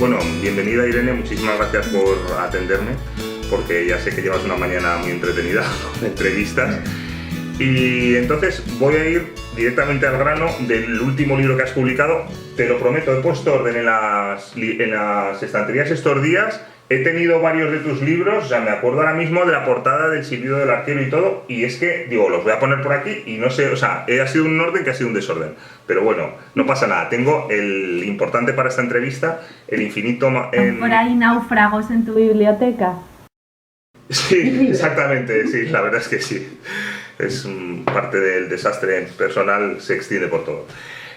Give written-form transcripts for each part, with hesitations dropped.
Bueno, bienvenida Irene, muchísimas gracias por atenderme, porque ya sé que llevas una mañana muy entretenida con entrevistas. Y entonces voy a ir directamente al grano del último libro que has publicado. Te lo prometo, he puesto orden en las estanterías estos días. He tenido varios de tus libros, o sea, me acuerdo ahora mismo de la portada del Silbido del Arquero y todo, y es que, digo, los voy a poner por aquí y no sé, o sea, ha sido un orden que ha sido un desorden. Pero bueno, no pasa nada. Tengo el importante para esta entrevista, el infinito... Por ahí náufragos en tu biblioteca. Sí, exactamente, sí, la verdad es que sí. Es parte del desastre personal, se extiende por todo.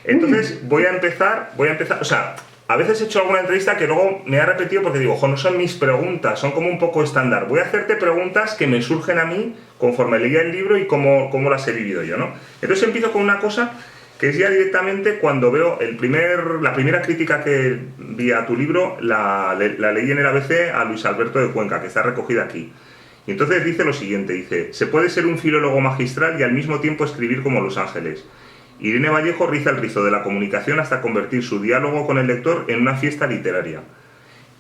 Entonces, voy a empezar, o sea, a veces he hecho alguna entrevista que luego me ha repetido porque digo, no son mis preguntas, son como un poco estándar. Voy a hacerte preguntas que me surgen a mí conforme leía el libro y cómo las he vivido yo, ¿no? Entonces empiezo con una cosa que es ya directamente cuando veo la primera crítica que vi a tu libro, la leí en el ABC a Luis Alberto de Cuenca, que está recogida aquí. Y entonces dice lo siguiente, dice, se puede ser un filólogo magistral y al mismo tiempo escribir como Los Ángeles. Irene Vallejo riza el rizo de la comunicación hasta convertir su diálogo con el lector en una fiesta literaria.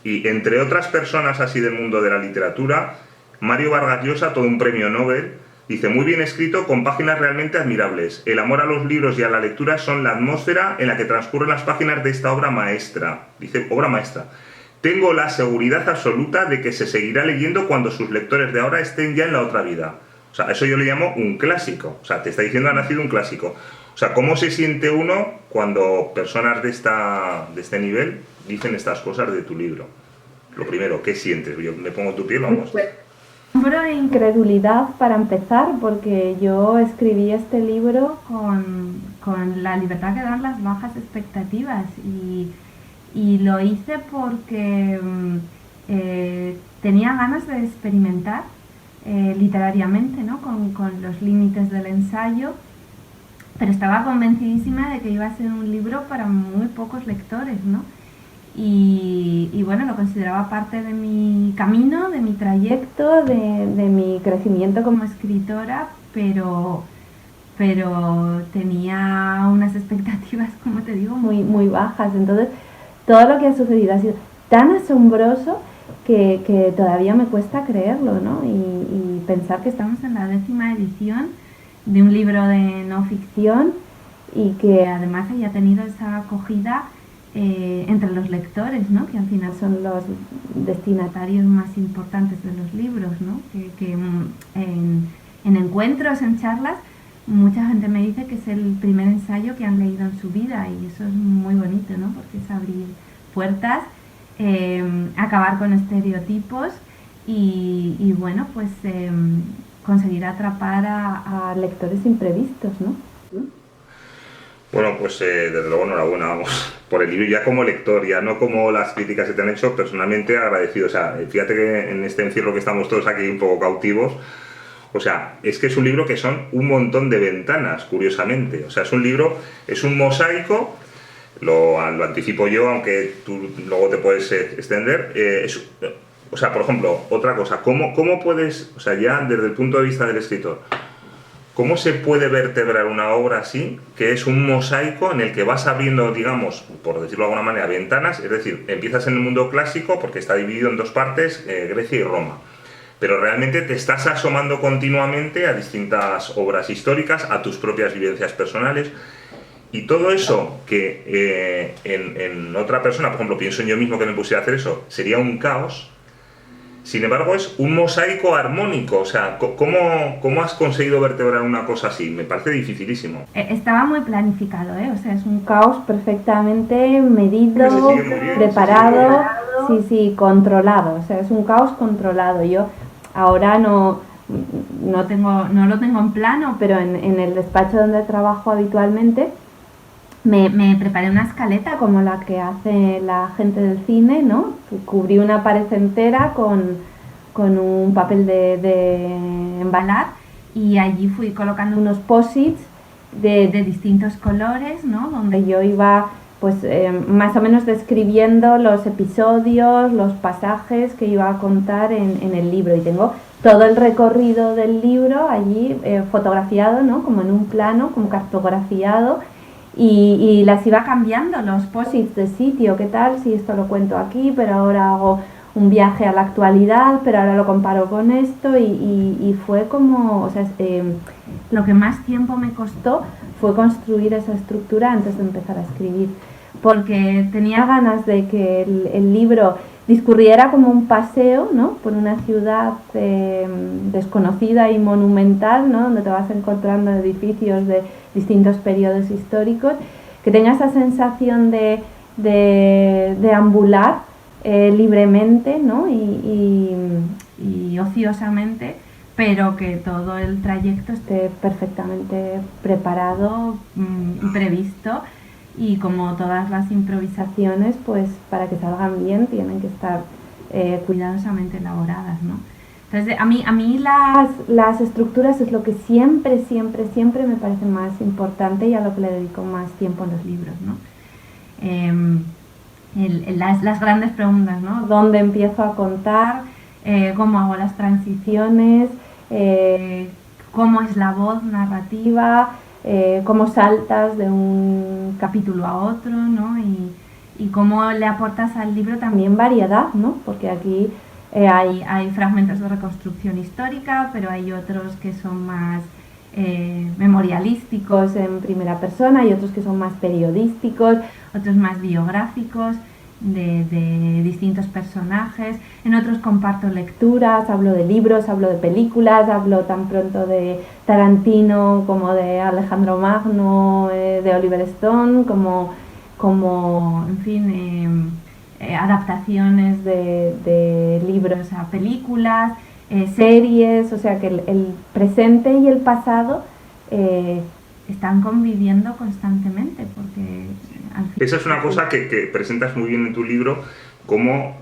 Y entre otras personas así del mundo de la literatura, Mario Vargas Llosa, todo un premio Nobel, dice, muy bien escrito, con páginas realmente admirables. El amor a los libros y a la lectura son la atmósfera en la que transcurren las páginas de esta obra maestra. Dice, obra maestra. Tengo la seguridad absoluta de que se seguirá leyendo cuando sus lectores de ahora estén ya en la otra vida. O sea, eso yo le llamo un clásico. O sea, te está diciendo ha nacido un clásico. O sea, ¿cómo se siente uno cuando personas de este nivel dicen estas cosas de tu libro? Lo primero, ¿qué sientes? Yo me pongo en tu piel, vamos. Pues, asombro e incredulidad para empezar, porque yo escribí este libro con la libertad que dan las bajas expectativas y lo hice porque tenía ganas de experimentar literariamente, ¿no? con los límites del ensayo, pero estaba convencidísima de que iba a ser un libro para muy pocos lectores, ¿no? Y bueno, lo consideraba parte de mi camino, de mi trayecto, de mi crecimiento como escritora, pero tenía unas expectativas, como te digo, muy bajas. Entonces, todo lo que ha sucedido ha sido tan asombroso que todavía me cuesta creerlo, ¿no? Y pensar que estamos en la 10ª edición de un libro de no ficción y que además haya tenido esa acogida entre los lectores, ¿no? Que al final son los destinatarios más importantes de los libros, ¿no? Que en encuentros, en charlas, mucha gente me dice que es el primer ensayo que han leído en su vida y eso es muy bonito, ¿no? Porque es abrir puertas, acabar con estereotipos y bueno, pues conseguir atrapar a lectores imprevistos, ¿no? Bueno, pues desde luego enhorabuena, vamos, por el libro ya como lector, ya no como las críticas que te han hecho, personalmente agradecido. O sea, fíjate que en este encierro que estamos todos aquí un poco cautivos, o sea, es que es un libro que son un montón de ventanas, curiosamente. O sea, es un mosaico, lo anticipo yo, aunque tú luego te puedes extender. O sea, por ejemplo, otra cosa, ¿cómo puedes, o sea, ya desde el punto de vista del escritor, cómo se puede vertebrar una obra así, que es un mosaico en el que vas abriendo, digamos, por decirlo de alguna manera, ventanas? Es decir, empiezas en el mundo clásico porque está dividido en dos partes, Grecia y Roma. Pero realmente te estás asomando continuamente a distintas obras históricas, a tus propias vivencias personales, y todo eso que en otra persona, por ejemplo, pienso en yo mismo que me pusiera a hacer eso, sería un caos. Sin embargo, es un mosaico armónico. O sea, ¿cómo has conseguido vertebrar una cosa así? Me parece dificilísimo. Estaba muy planificado, ¿eh? O sea, es un caos perfectmente medido, preparado, sí, controlado. O sea, es un caos controlado. Yo ahora no lo tengo en plano, pero en el despacho donde trabajo habitualmente me preparé una escaleta como la que hace la gente del cine, ¿no? Cubrí una pared entera con un papel de embalar y allí fui colocando unos post-its de distintos colores, ¿no? Donde yo iba pues más o menos describiendo los episodios, los pasajes que iba a contar en el libro, y tengo todo el recorrido del libro allí fotografiado, ¿no? Como en un plano, como cartografiado. y las iba cambiando, los posits de sitio, ¿qué tal? Si esto lo cuento aquí, pero ahora hago un viaje a la actualidad, pero ahora lo comparo con esto y fue como, o sea, lo que más tiempo me costó fue construir esa estructura antes de empezar a escribir, porque tenía ganas de que el libro discurriera como un paseo, ¿no? Por una ciudad desconocida y monumental, ¿no? Donde te vas encontrando edificios de distintos periodos históricos, que tenga esa sensación de deambular libremente, ¿no? y ociosamente, pero que todo el trayecto esté perfectamente preparado y previsto, y como todas las improvisaciones, pues para que salgan bien tienen que estar cuidadosamente elaboradas, ¿no? Entonces, a mí las estructuras es lo que siempre me parece más importante y a lo que le dedico más tiempo en los libros, ¿no? Las grandes preguntas, ¿no? ¿Dónde empiezo a contar? ¿Cómo hago las transiciones? ¿Cómo es la voz narrativa? ¿Cómo saltas de un capítulo a otro, ¿no? Y cómo le aportas al libro también variedad, ¿no? Porque aquí hay fragmentos de reconstrucción histórica, pero hay otros que son más memorialísticos en primera persona, y otros que son más periodísticos, otros más biográficos de distintos personajes. En otros comparto lecturas, hablo de libros, hablo de películas, hablo tan pronto de Tarantino como de Alejandro Magno, de Oliver Stone, como en fin, adaptaciones de libros a películas, series, o sea que el presente y el pasado están conviviendo constantemente, porque al fin... Esa es una cosa que presentas muy bien en tu libro, como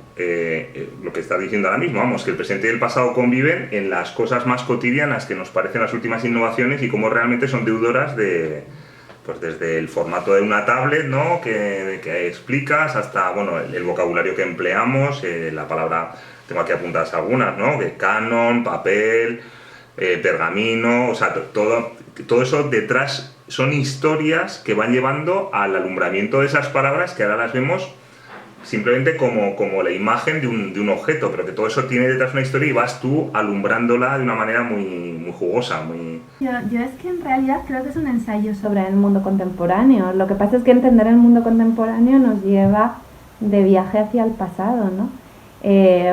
lo que estás diciendo ahora mismo, vamos, que el presente y el pasado conviven en las cosas más cotidianas que nos parecen las últimas innovaciones, y cómo realmente son deudoras de, pues desde el formato de una tablet, ¿no? que explicas, hasta bueno, el vocabulario que empleamos, la palabra, tengo aquí apuntadas algunas, ¿no? De canon, papel, pergamino, o sea, todo eso detrás son historias que van llevando al alumbramiento de esas palabras, que ahora las vemos simplemente como la imagen de un objeto, pero que todo eso tiene detrás una historia y vas tú alumbrándola de una manera muy jugosa, muy... Yo es que en realidad creo que es un ensayo sobre el mundo contemporáneo. Lo que pasa es que entender el mundo contemporáneo nos lleva de viaje hacia el pasado, ¿no?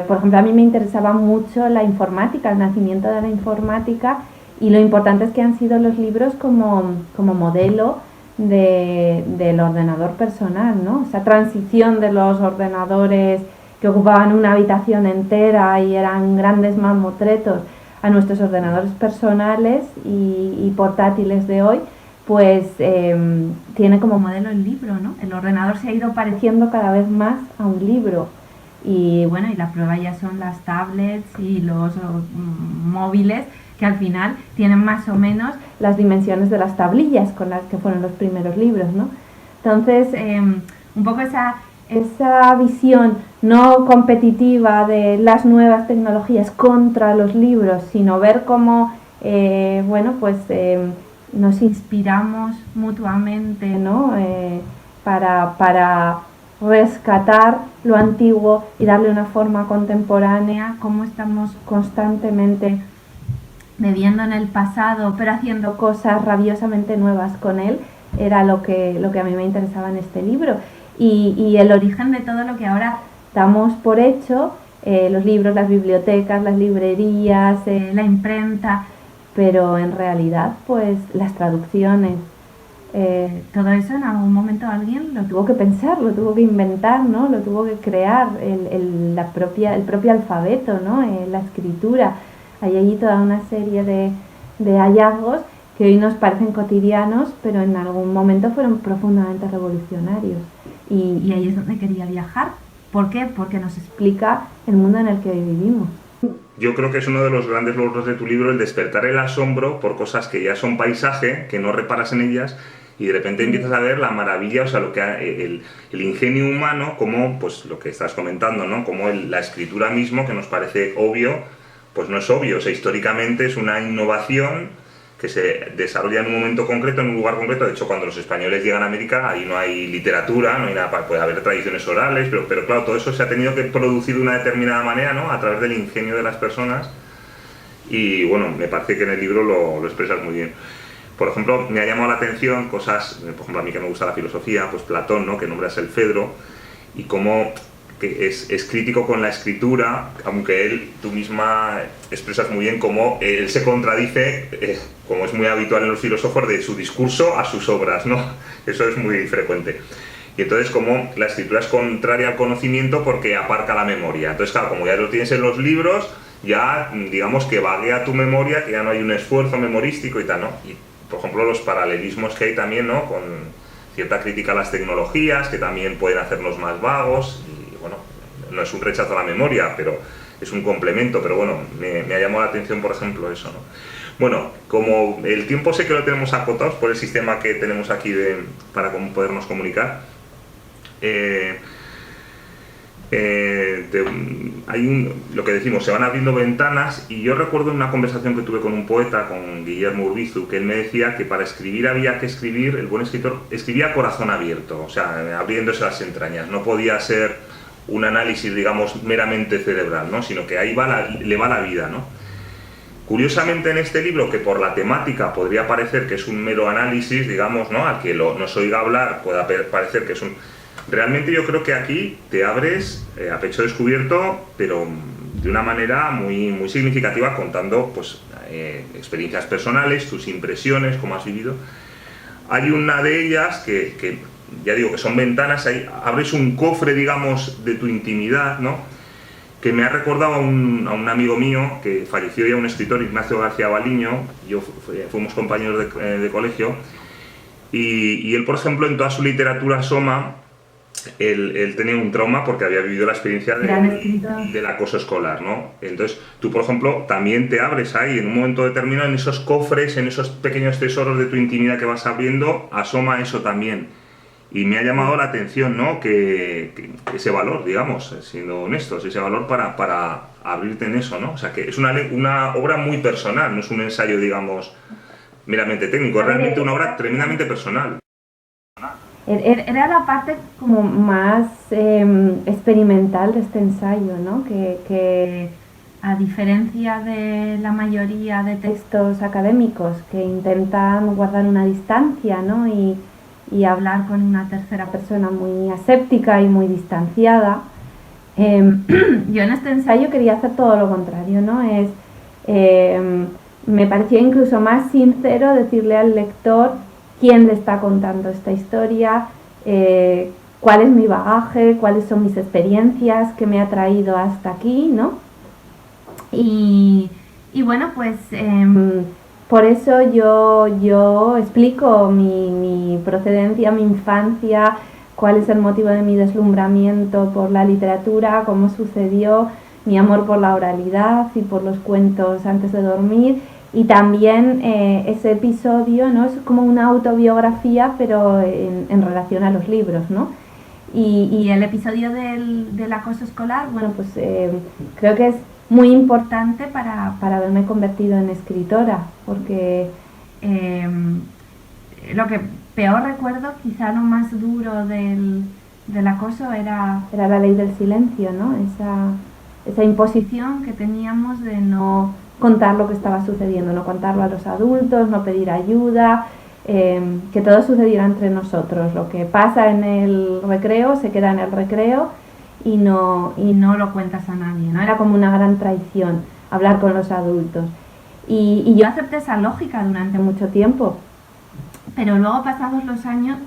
Por ejemplo, a mí me interesaba mucho la informática, el nacimiento de la informática, y lo importante es que han sido los libros como modelo del ordenador personal, ¿no? Esa transición de los ordenadores que ocupaban una habitación entera y eran grandes mamotretos a nuestros ordenadores personales y portátiles de hoy, pues tiene como modelo el libro, ¿no? El ordenador se ha ido pareciendo cada vez más a un libro. Y bueno, y la prueba ya son las tablets y los móviles, que al final tienen más o menos las dimensiones de las tablillas con las que fueron los primeros libros, ¿no? Entonces, un poco esa visión no competitiva de las nuevas tecnologías contra los libros, sino ver cómo, bueno, pues nos inspiramos mutuamente, ¿no? Para rescatar lo antiguo y darle una forma contemporánea, cómo estamos constantemente bebiendo en el pasado, pero haciendo cosas rabiosamente nuevas con él, era lo que a mí me interesaba en este libro. Y el origen de todo lo que ahora damos por hecho, los libros, las bibliotecas, las librerías, la imprenta, pero en realidad, pues las traducciones, todo eso en algún momento alguien lo tuvo que pensar, lo tuvo que inventar, ¿no? Lo tuvo que crear, el propio alfabeto, ¿no? La escritura. Hay allí toda una serie de hallazgos que hoy nos parecen cotidianos, pero en algún momento fueron profundamente revolucionarios. Y ahí es donde quería viajar. ¿Por qué? Porque nos explica el mundo en el que hoy vivimos. Yo creo que es uno de los grandes logros de tu libro el despertar el asombro por cosas que ya son paisaje, que no reparas en ellas, y de repente empiezas a ver la maravilla, o sea, lo que el ingenio humano, como pues lo que estás comentando, ¿no? Como la escritura mismo, que nos parece obvio, pues no es obvio, o sea, históricamente es una innovación que se desarrolla en un momento concreto, en un lugar concreto. De hecho, cuando los españoles llegan a América, ahí no hay literatura, no hay nada, puede haber tradiciones orales, pero claro, todo eso se ha tenido que producir de una determinada manera, ¿no? A través del ingenio de las personas. Y bueno, me parece que en el libro lo expresas muy bien. Por ejemplo, me ha llamado la atención cosas, por ejemplo, a mí que me gusta la filosofía, pues Platón, ¿no? Que nombras el Fedro, y cómo que es crítico con la escritura, aunque tú misma expresas muy bien cómo él se contradice, como es muy habitual en los filósofos, de su discurso a sus obras, ¿no? Eso es muy frecuente. Y entonces como la escritura es contraria al conocimiento porque aparca la memoria. Entonces, claro, como ya lo tienes en los libros, ya digamos que vaguea tu memoria, que ya no hay un esfuerzo memorístico y tal, ¿no? Y, por ejemplo, los paralelismos que hay también, ¿no? Con cierta crítica a las tecnologías, que también pueden hacernos más vagos. Bueno, no es un rechazo a la memoria, pero es un complemento, pero bueno, me ha llamado la atención, por ejemplo, eso, ¿no? Bueno, como el tiempo sé que lo tenemos acotados por el sistema que tenemos aquí para podernos comunicar, lo que decimos, se van abriendo ventanas, y yo recuerdo una conversación que tuve con un poeta, con Guillermo Urbizu, que él me decía que para escribir había que escribir, el buen escritor escribía a corazón abierto, o sea, abriéndose las entrañas, no podía ser un análisis, digamos, meramente cerebral, ¿no? Sino que ahí le va la vida, ¿no? Curiosamente, en este libro, que por la temática podría parecer que es un mero análisis, digamos, ¿no? Al que nos oiga hablar pueda parecer que es un... Realmente yo creo que aquí te abres a pecho descubierto, pero de una manera muy, muy significativa, contando pues, experiencias personales, tus impresiones, cómo has vivido. Hay una de ellas que ya digo que son ventanas, ahí abres un cofre, digamos, de tu intimidad, ¿no? Que me ha recordado a un amigo mío que falleció ya, un escritor, Ignacio García Baliño. Yo fuimos compañeros de colegio, y él, por ejemplo, en toda su literatura Soma, él tenía un trauma porque había vivido la experiencia del acoso escolar, ¿no? Entonces, tú, por ejemplo, también te abres ahí, en un momento determinado, en esos cofres, en esos pequeños tesoros de tu intimidad que vas abriendo, asoma eso también. Y me ha llamado la atención, ¿no? Que ese valor, digamos, siendo honestos, ese valor para abrirte en eso, ¿no? O sea, que es una obra muy personal, no es un ensayo, digamos, meramente técnico, es realmente una obra tremendamente personal. Era la parte como más experimental de este ensayo, ¿no? Que a diferencia de la mayoría de textos académicos que intentan guardar una distancia, ¿no? Y hablar con una tercera persona muy aséptica y muy distanciada, yo en este ensayo quería hacer todo lo contrario, ¿no? Me parecía incluso más sincero decirle al lector quién le está contando esta historia, cuál es mi bagaje, cuáles son mis experiencias, qué me ha traído hasta aquí, ¿no? Y bueno, pues por eso yo explico mi procedencia, mi infancia, cuál es el motivo de mi deslumbramiento por la literatura, cómo sucedió, mi amor por la oralidad y por los cuentos antes de dormir. Y también ese episodio, ¿no? Es como una autobiografía, pero en relación a los libros, ¿no? Y el episodio del acoso escolar, bueno, pues creo que es muy importante para haberme convertido en escritora, porque lo que peor recuerdo, quizá lo más duro del acoso era la ley del silencio, ¿no? Esa imposición que teníamos de no contar lo que estaba sucediendo, no contarlo a los adultos, no pedir ayuda, que todo sucediera entre nosotros. Lo que pasa en el recreo se queda en el recreo y no lo cuentas a nadie, ¿no? Era como una gran traición hablar con los adultos. Y yo acepté esa lógica durante mucho tiempo, pero luego, pasados los años,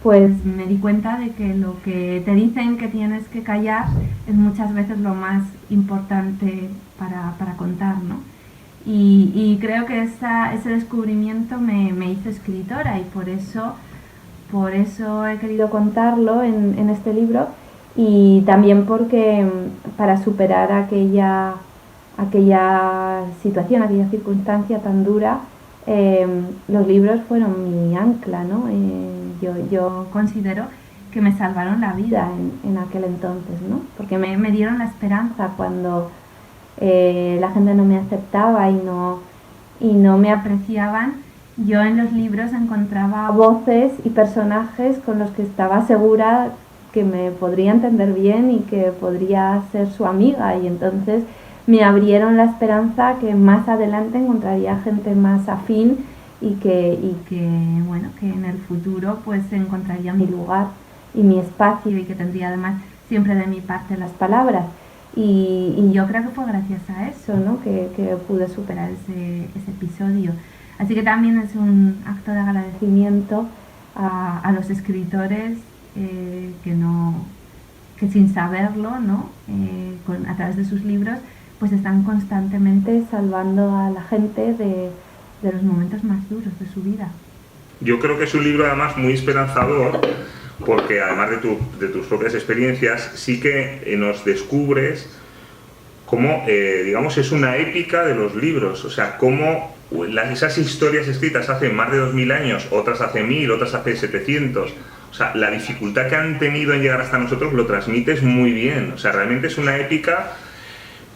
pues me di cuenta de que lo que te dicen que tienes que callar es muchas veces lo más importante para contar, ¿no? Y creo que ese descubrimiento me hizo escritora, y por eso he querido contarlo en este libro, y también porque para superar aquella situación, aquella circunstancia tan dura, los libros fueron mi ancla, ¿no? Yo considero que me salvaron la vida en aquel entonces, ¿no? Porque me dieron la esperanza cuando la gente no me aceptaba y y no me apreciaban, yo en los libros encontraba voces y personajes con los que estaba segura que me podría entender bien y que podría ser su amiga, y entonces me abrieron la esperanza que más adelante encontraría gente más afín y que bueno, que en el futuro pues encontraría mi lugar y mi espacio, y que tendría además siempre de mi parte las palabras. Y yo creo que fue gracias a eso, ¿no?, que pude superar ese episodio. Así que también es un acto de agradecimiento a los escritores que sin saberlo, ¿no?, a través de sus libros, pues están constantemente salvando a la gente de los momentos más duros de su vida. Yo creo que es un libro además muy esperanzador, porque además de tus propias experiencias, sí que nos descubres cómo, digamos, es una épica de los libros, o sea, cómo esas historias escritas hace más de 2000 años, otras hace 1000, otras hace 700, o sea, la dificultad que han tenido en llegar hasta nosotros lo transmites muy bien, o sea, realmente es una épica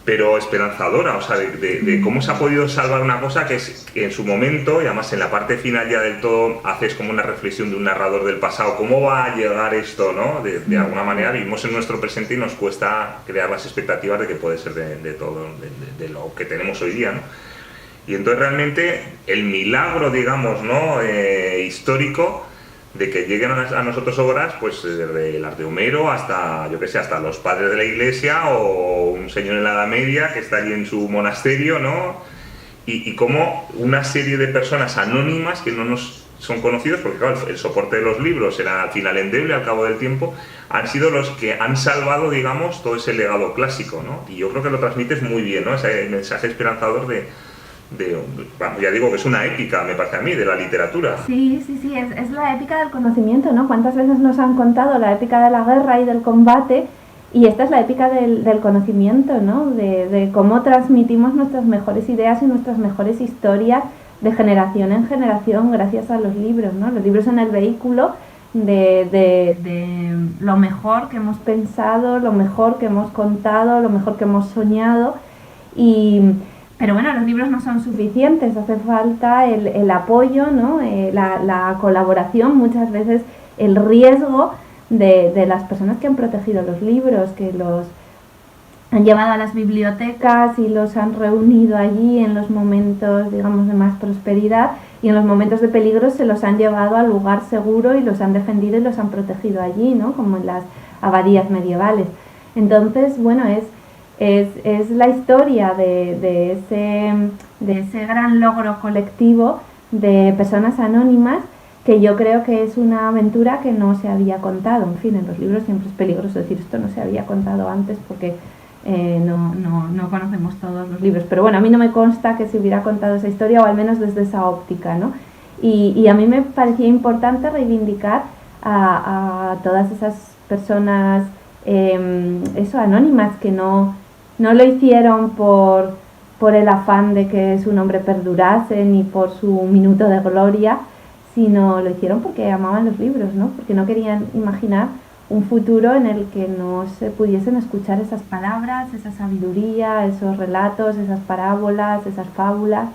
pero esperanzadora, o sea, de cómo se ha podido salvar una cosa que en su momento, y además en la parte final ya del todo, haces como una reflexión de un narrador del pasado, ¿cómo va a llegar esto, no? De alguna manera vivimos en nuestro presente y nos cuesta crear las expectativas de que puede ser de todo, de lo que tenemos hoy día, ¿no? Y entonces realmente el milagro, digamos, ¿no?, histórico, de que lleguen a nosotros obras, pues desde las de Homero hasta, yo que sé, hasta los padres de la iglesia o un señor en la Edad Media que está allí en su monasterio, ¿no? Y como una serie de personas anónimas que no nos son conocidos, porque claro, el soporte de los libros era al final endeble al cabo del tiempo, han sido los que han salvado, digamos, todo ese legado clásico, ¿no? Y yo creo que lo transmites muy bien, ¿no?, ese mensaje esperanzador bueno, ya digo que es una épica, me parece a mí, de la literatura. Sí, es la épica del conocimiento, ¿no? ¿Cuántas veces nos han contado la épica de la guerra y del combate? Y esta es la épica del conocimiento, ¿no? De cómo transmitimos nuestras mejores ideas y nuestras mejores historias de generación en generación gracias a los libros, ¿no? Los libros son el vehículo de lo mejor que hemos pensado, lo mejor que hemos contado, lo mejor que hemos soñado. Pero bueno, los libros no son suficientes, hace falta el apoyo, ¿no?, la colaboración, muchas veces el riesgo de las personas que han protegido los libros, que los han llevado a las bibliotecas y los han reunido allí en los momentos, digamos, de más prosperidad, y en los momentos de peligro se los han llevado al lugar seguro y los han defendido y los han protegido allí, ¿no?, como en las abadías medievales. Entonces, bueno, es la historia de ese gran logro colectivo de personas anónimas, que yo creo que es una aventura que no se había contado. En fin, en los libros siempre es peligroso decir esto no se había contado antes, porque no conocemos todos los libros, pero bueno, a mí no me consta que se hubiera contado esa historia, o al menos desde esa óptica, ¿no? Y a mí me parecía importante reivindicar a todas esas personas anónimas, que no lo hicieron por el afán de que su nombre perdurase ni por su minuto de gloria, sino lo hicieron porque amaban los libros, ¿no? Porque no querían imaginar un futuro en el que no se pudiesen escuchar esas palabras, esa sabiduría, esos relatos, esas parábolas, esas fábulas.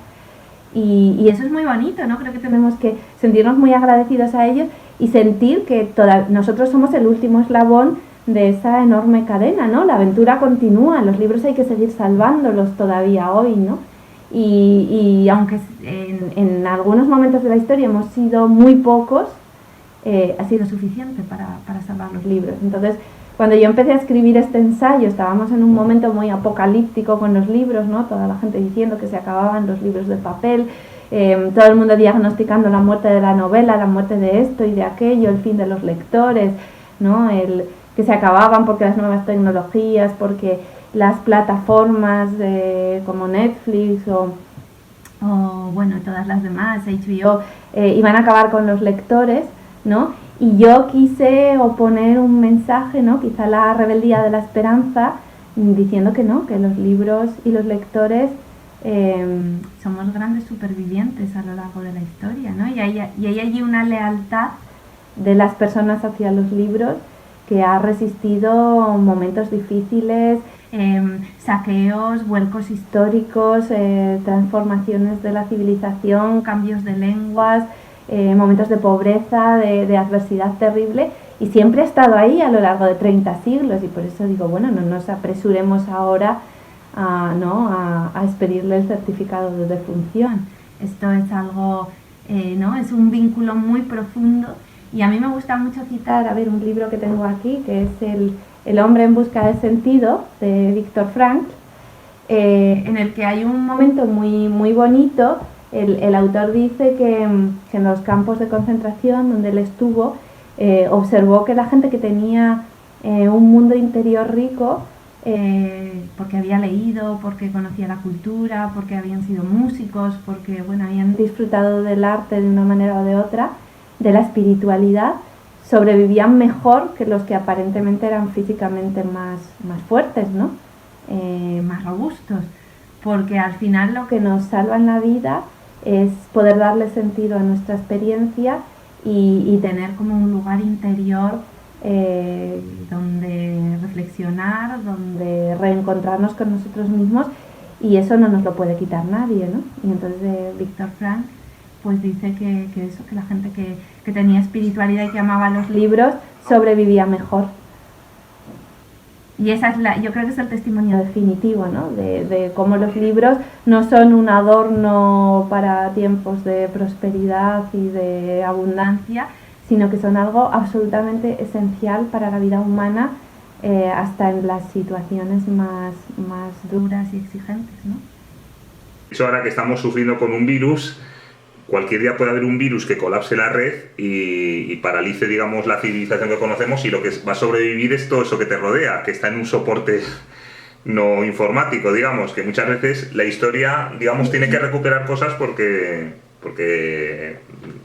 Y eso es muy bonito, ¿no? Creo que tenemos que sentirnos muy agradecidos a ellos y sentir que nosotros somos el último eslabón de esa enorme cadena, ¿no? La aventura continúa, los libros hay que seguir salvándolos todavía hoy, ¿no? Y aunque en algunos momentos de la historia hemos sido muy pocos, ha sido suficiente para salvar los libros. Entonces, cuando yo empecé a escribir este ensayo, estábamos en un momento muy apocalíptico con los libros, ¿no? Toda la gente diciendo que se acababan los libros de papel, todo el mundo diagnosticando la muerte de la novela, la muerte de esto y de aquello, el fin de los lectores, ¿no? Que se acababan porque las nuevas tecnologías, porque las plataformas como Netflix o bueno, todas las demás, HBO, iban a acabar con los lectores, ¿no? Y yo quise oponer un mensaje, ¿no?, quizá la rebeldía de la esperanza, diciendo que no, que los libros y los lectores somos grandes supervivientes a lo largo de la historia, ¿no? Y hay allí una lealtad de las personas hacia los libros que ha resistido momentos difíciles, saqueos, vuelcos históricos, transformaciones de la civilización, cambios de lenguas, momentos de pobreza, de adversidad terrible, y siempre ha estado ahí a lo largo de 30 siglos, y por eso digo, bueno, no nos apresuremos ahora a expedirle el certificado de defunción. Esto es algo, es un vínculo muy profundo, y a mí me gusta mucho citar, un libro que tengo aquí, que es El hombre en busca de sentido, de Viktor Frankl, en el que hay un momento muy, muy bonito. El autor dice que en los campos de concentración donde él estuvo, observó que la gente que tenía un mundo interior rico, porque había leído, porque conocía la cultura, porque habían sido músicos, porque habían disfrutado del arte de una manera o de otra, de la espiritualidad, sobrevivían mejor que los que aparentemente eran físicamente más fuertes, ¿no? Más robustos, porque al final lo que nos salva en la vida es poder darle sentido a nuestra experiencia y tener como un lugar interior donde reflexionar, donde reencontrarnos con nosotros mismos, y eso no nos lo puede quitar nadie, ¿no? Y entonces Viktor Frankl pues dice que la gente que tenía espiritualidad y que amaba los libros sobrevivía mejor. Y esa es yo creo que es el testimonio definitivo, ¿no? De cómo los libros no son un adorno para tiempos de prosperidad y de abundancia, sino que son algo absolutamente esencial para la vida humana, hasta en las situaciones más duras y exigentes, ¿no? Eso ahora que estamos sufriendo con un virus, cualquier día puede haber un virus que colapse la red y paralice, digamos, la civilización que conocemos, y lo que va a sobrevivir es todo eso que te rodea, que está en un soporte no informático, digamos, que muchas veces la historia, digamos, tiene que recuperar cosas porque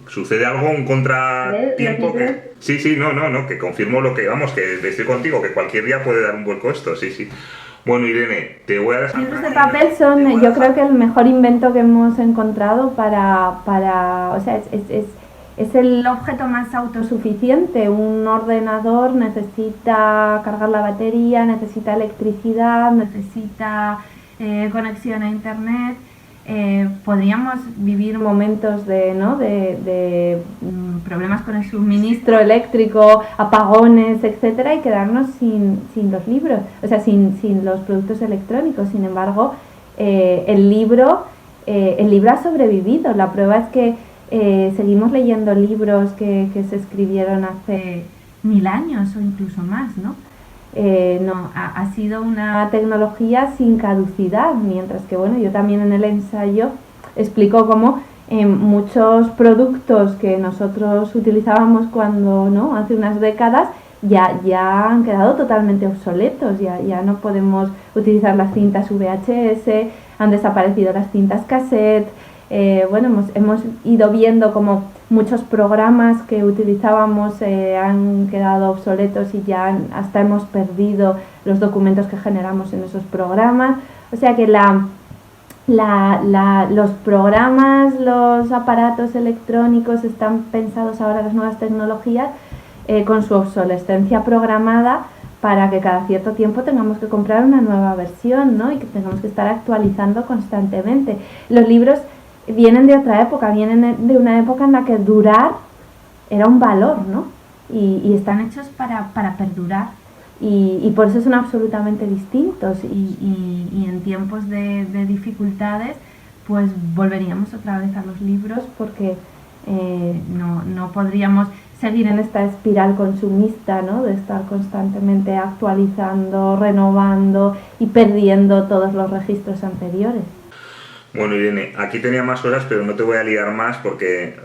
sucede algo, un contratiempo que... Sí, que confirmo lo que, vamos, que estoy contigo, que cualquier día puede dar un vuelco esto, sí. Bueno, Irene, te voy a dejar... Los libros de papel son, yo creo que el mejor invento que hemos encontrado o sea, es el objeto más autosuficiente. Un ordenador necesita cargar la batería, necesita electricidad, necesita conexión a internet. Podríamos vivir momentos de problemas con el suministro eléctrico, apagones, etcétera, y quedarnos sin los libros, o sea, sin los productos electrónicos. Sin embargo, el libro ha sobrevivido. La prueba es que seguimos leyendo libros que se escribieron hace 1000 años o incluso más, ¿no? Ha sido una tecnología sin caducidad, mientras que yo también en el ensayo explico cómo muchos productos que nosotros utilizábamos hace unas décadas ya han quedado totalmente obsoletos, ya no podemos utilizar las cintas VHS, han desaparecido las cintas cassette. Hemos ido viendo como muchos programas que utilizábamos han quedado obsoletos y ya hasta hemos perdido los documentos que generamos en esos programas. O sea que los programas, los aparatos electrónicos están pensados ahora, las nuevas tecnologías, con su obsolescencia programada, para que cada cierto tiempo tengamos que comprar una nueva versión, ¿no? Y que tengamos que estar actualizando constantemente. Los libros vienen de otra época, vienen de una época en la que durar era un valor, ¿no? Y están hechos para perdurar, y por eso son absolutamente distintos, y en tiempos de dificultades pues volveríamos otra vez a los libros, porque no podríamos seguir en esta espiral consumista, ¿no? De estar constantemente actualizando, renovando y perdiendo todos los registros anteriores. Bueno, Irene, aquí tenía más horas, pero no te voy a liar más, porque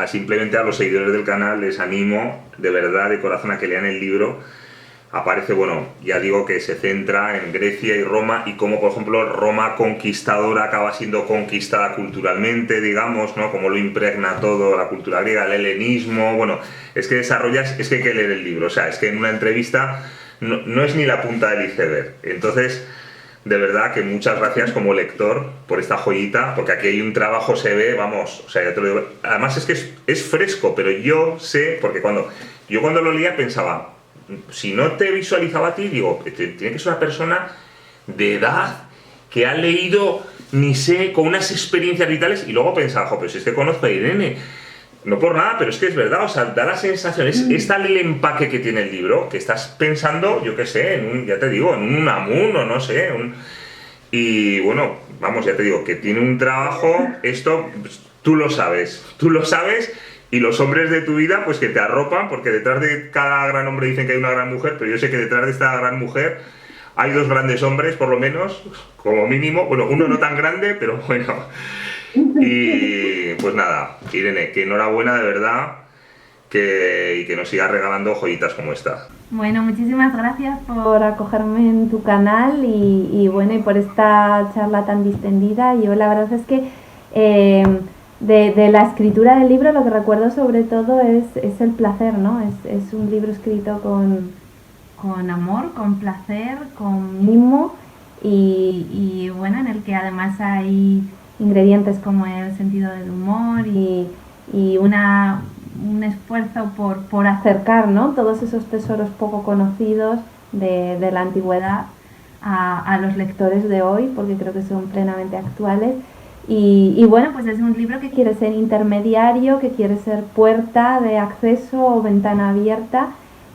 simplemente a los seguidores del canal les animo de verdad, de corazón, a que lean el libro. Aparece, ya digo, que se centra en Grecia y Roma, y cómo, por ejemplo, Roma conquistadora acaba siendo conquistada culturalmente, digamos, ¿no? Cómo lo impregna todo, la cultura griega, el helenismo. Es que es que hay que leer el libro. O sea, es que en una entrevista no es ni la punta del iceberg. Entonces, de verdad que muchas gracias como lector por esta joyita, porque aquí hay un trabajo, se ve, o sea, ya te lo digo. Además es que es fresco, pero yo sé, porque cuando lo leía pensaba, si no te visualizaba a ti, digo, tiene que ser una persona de edad que ha leído, ni sé, con unas experiencias vitales, y luego pensaba, jo, pero si es que conozco a Irene. No por nada, pero es que es verdad, o sea, da la sensación, es tal el empaque que tiene el libro, que estás pensando, yo qué sé, ya te digo, en un Unamun o no sé, y bueno, vamos, ya te digo, que tiene un trabajo, esto, pues, tú lo sabes, y los hombres de tu vida, pues que te arropan, porque detrás de cada gran hombre dicen que hay una gran mujer, pero yo sé que detrás de esta gran mujer hay dos grandes hombres, por lo menos, como mínimo, bueno, uno no tan grande, pero bueno. Y pues nada, Irene, que enhorabuena de verdad, y que nos sigas regalando joyitas como esta. Bueno, muchísimas gracias por acogerme en tu canal y bueno, y por esta charla tan distendida. Yo la verdad es que de la escritura del libro lo que recuerdo sobre todo es el placer, ¿no? Es un libro escrito con amor, con placer, con mimo y bueno, en el que además hay ingredientes como el sentido del humor y un esfuerzo por acercar, ¿no?, todos esos tesoros poco conocidos de la antigüedad a los lectores de hoy, porque creo que son plenamente actuales. Y bueno, pues es un libro que quiere ser intermediario, que quiere ser puerta de acceso o ventana abierta,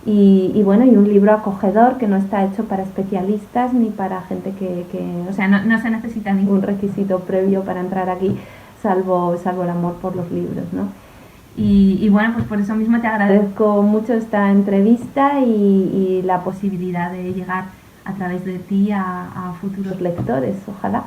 y bueno, y un libro acogedor que no está hecho para especialistas ni para gente que o sea, no se necesita ningún requisito previo para entrar aquí, salvo el amor por los libros, ¿no? Y bueno, pues por eso mismo te agradezco mucho esta entrevista y la posibilidad de llegar a través de ti a futuros lectores, ojalá.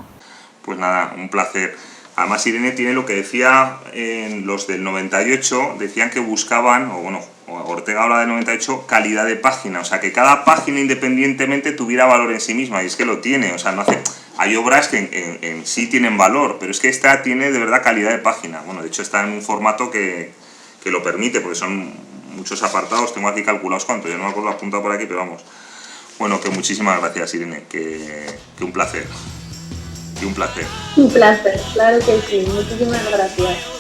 Pues nada, un placer. Además, Irene tiene lo que decía en los del 98, decían que buscaban, o bueno, Ortega habla del 98, calidad de página, o sea, que cada página independientemente tuviera valor en sí misma, y es que lo tiene, o sea, no hace... Hay obras que en sí tienen valor, pero es que esta tiene de verdad calidad de página. Bueno, de hecho está en un formato que lo permite, porque son muchos apartados, tengo aquí calculados cuántos, yo no me acuerdo apuntado por aquí, pero vamos. Bueno, que muchísimas gracias, Irene, que un placer. Y un placer. Un placer, claro que sí, muchísimas gracias.